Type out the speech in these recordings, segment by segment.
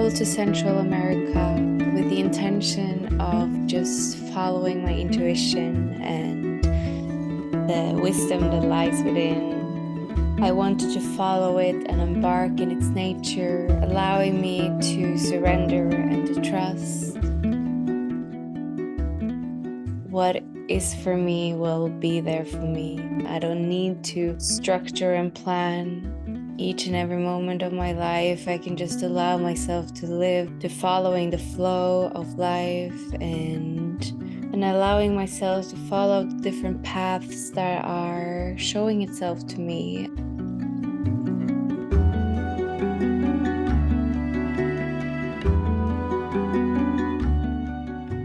traveled to Central America with the intention of just following my intuition and the wisdom that lies within. I wanted to follow it and embark in its nature, allowing me to surrender and to trust. What is for me will be there for me. I don't need to structure and plan each and every moment of my life. I can just allow myself to live, to following the flow of life and allowing myself to follow the different paths that are showing itself to me.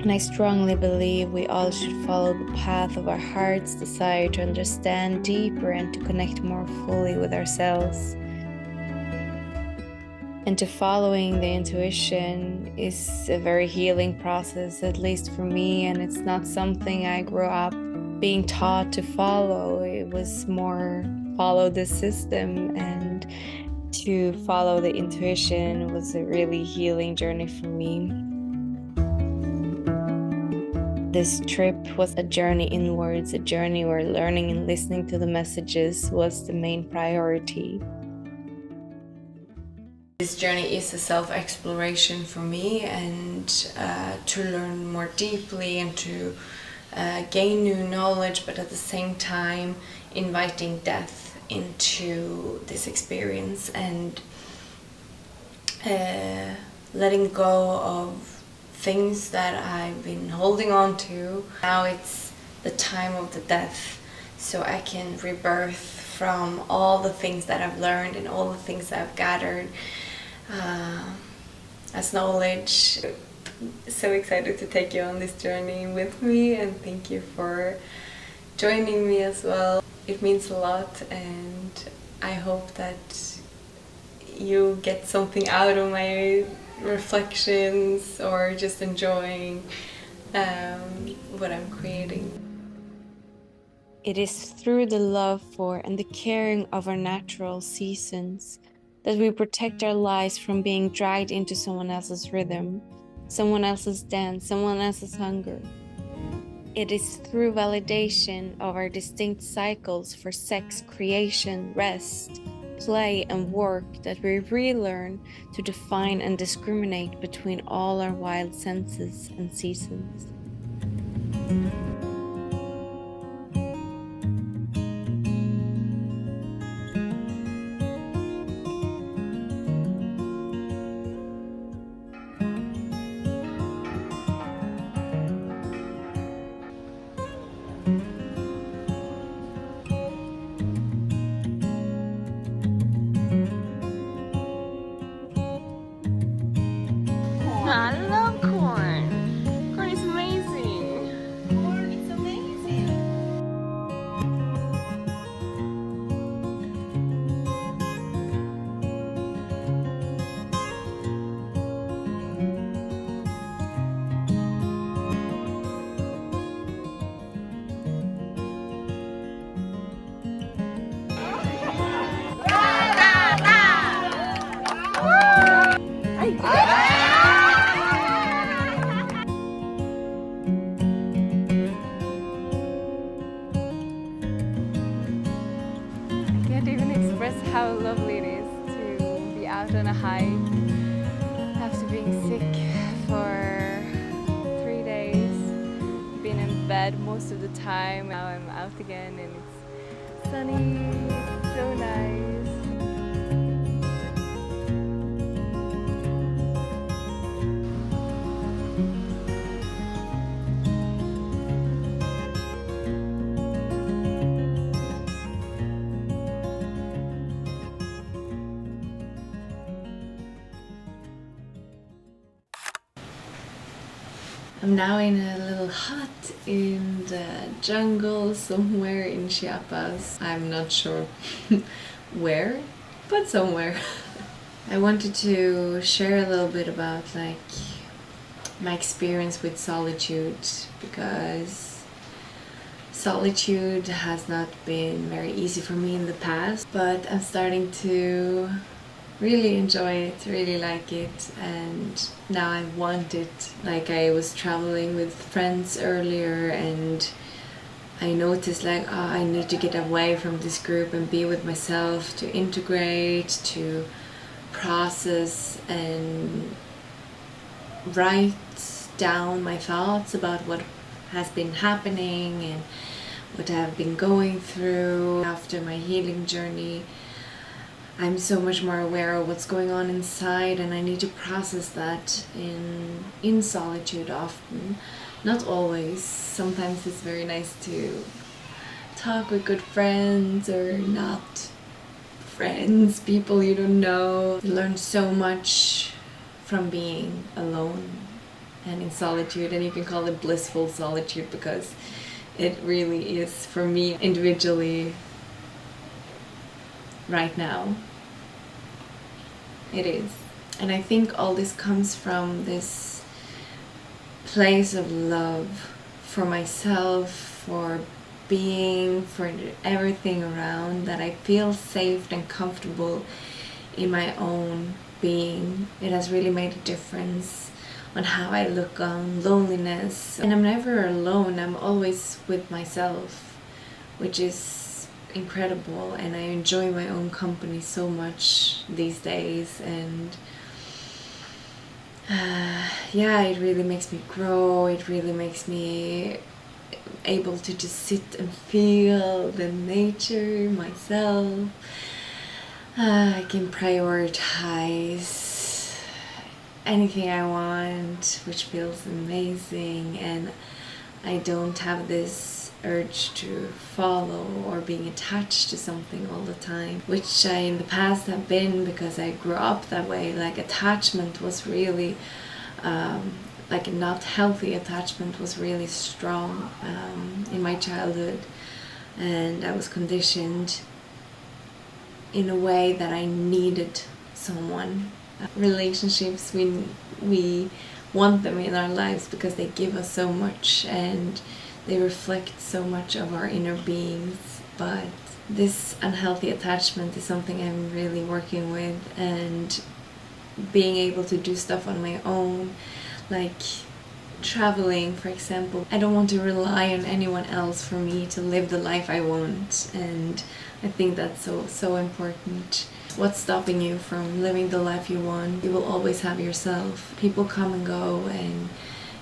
And I strongly believe we all should follow the path of our heart's desire to understand deeper and to connect more fully with ourselves. And to following the intuition is a very healing process, at least for me, and it's not something I grew up being taught to follow. It was more follow the system, and to follow the intuition was a really healing journey for me. This trip was a journey inwards, a journey where learning and listening to the messages was the main priority. This journey is a self-exploration for me, and to learn more deeply and to gain new knowledge, but at the same time inviting death into this experience and letting go of things that I've been holding on to. Now it's the time of the death, so I can rebirth from all the things that I've learned and all the things that I've gathered as knowledge. So excited to take you on this journey with me, and thank you for joining me as well. It means a lot, and I hope that you get something out of my reflections or just enjoying what I'm creating. It is through the love for and the caring of our natural seasons that we protect our lives from being dragged into someone else's rhythm, someone else's dance, someone else's hunger. It is through validation of our distinct cycles for sex, creation, rest, play, and work that we relearn to define and discriminate between all our wild senses and seasons. I love corn. Corn is amazing. Corn is amazing. How lovely it is to be out on a hike after being sick for 3 days, been in bed most of the time. Now I'm out again and it's sunny, it's so nice. I'm now in a little hut in the jungle somewhere in Chiapas. I'm not sure where, but somewhere. I wanted to share a little bit about my experience with solitude, because solitude has not been very easy for me in the past, but I'm starting to really enjoy it, really like it, and now I want it. Like, I was traveling with friends earlier and I noticed like, oh, I need to get away from this group and be with myself, to integrate, to process and write down my thoughts about what has been happening and what I've been going through after my healing journey. I'm so much more aware of what's going on inside, and I need to process that in solitude often. Not always. Sometimes it's very nice to talk with good friends or not friends, people you don't know. You learn so much from being alone and in solitude, and you can call it blissful solitude because it really is, for me individually, right now. It is. And I think all this comes from this place of love for myself, for being, for everything around, that I feel safe and comfortable in my own being. It has really made a difference on how I look on loneliness. And I'm never alone, I'm always with myself, which is incredible, and I enjoy my own company so much these days. And yeah, it really makes me grow. It really makes me able to just sit and feel the nature myself. I can prioritize anything I want, which feels amazing, and I don't have this urge to follow or being attached to something all the time, which I in the past have been, because I grew up that way. Like, attachment was really like a not healthy attachment was really strong in my childhood, and I was conditioned in a way that I needed someone. Relationships, we want them in our lives because they give us so much and they reflect so much of our inner beings. But this unhealthy attachment is something I'm really working with, and being able to do stuff on my own, like traveling, for example. I don't want to rely on anyone else for me to live the life I want, and I think that's so important. What's stopping you from living the life you want? You will always have yourself. People come and go, and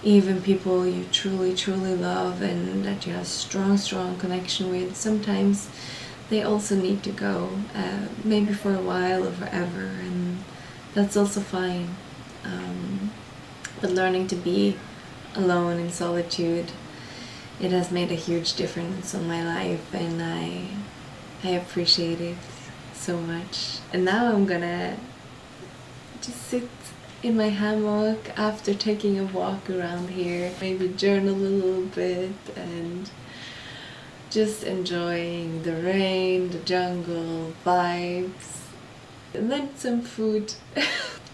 even people you truly love and that you have strong connection with, sometimes they also need to go, maybe for a while or forever, and that's also fine. But learning to be alone in solitude, it has made a huge difference on my life, and I appreciate it so much. And now I'm gonna just sit in my hammock after taking a walk around here, maybe journal a little bit and just enjoying the rain, the jungle vibes, and then some food.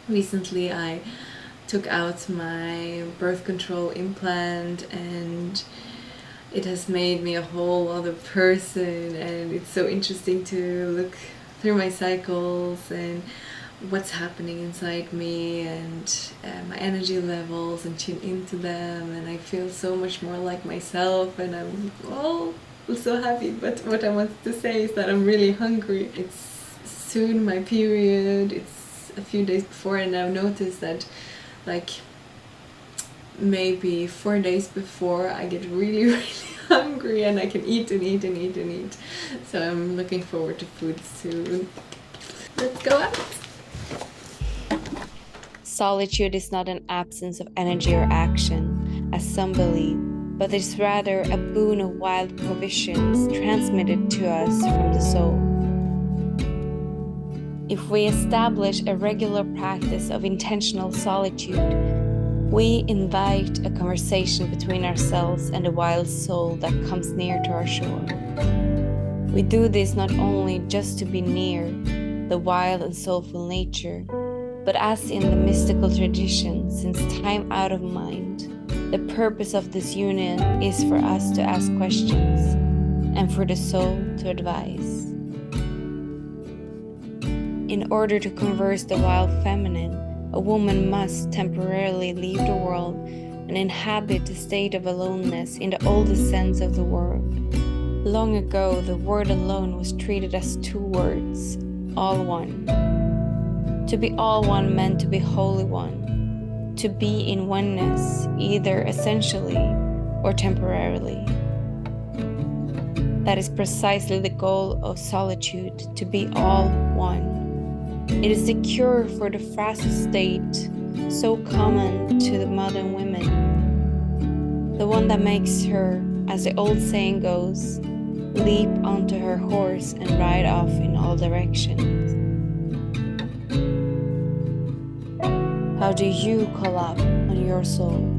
Recently I took out my birth control implant, and it has made me a whole other person, and it's so interesting to look through my cycles and what's happening inside me, and my energy levels, and tune into them, and I feel so much more like myself, and I'm so happy. But what I want to say is that I'm really hungry. It's soon my period, it's a few days before, and I've noticed that like maybe 4 days before I get really hungry, and I can eat and eat and eat and eat. So I'm looking forward to food soon. Let's go out. Solitude is not an absence of energy or action, as some believe, but is rather a boon of wild provisions transmitted to us from the soul. If we establish a regular practice of intentional solitude, we invite a conversation between ourselves and the wild soul that comes near to our shore. We do this not only just to be near the wild and soulful nature, but as in the mystical tradition, since time out of mind, the purpose of this union is for us to ask questions and for the soul to advise. In order to converse the wild feminine, a woman must temporarily leave the world and inhabit the state of aloneness in the oldest sense of the word. Long ago, the word alone was treated as two words, all one. To be all one meant to be wholly one, to be in oneness, either essentially or temporarily. That is precisely the goal of solitude, to be all one. It is the cure for the frazzled state so common to the modern women, the one that makes her, as the old saying goes, leap onto her horse and ride off in all directions. How do you call up on your soul?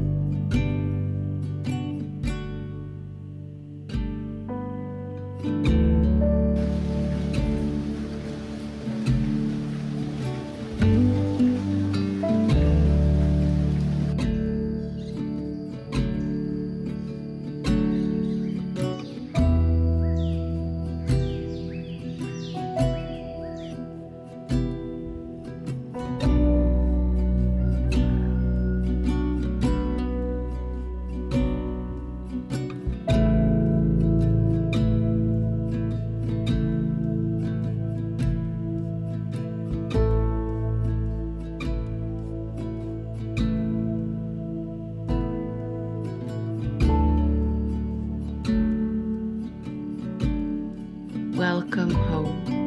Welcome home.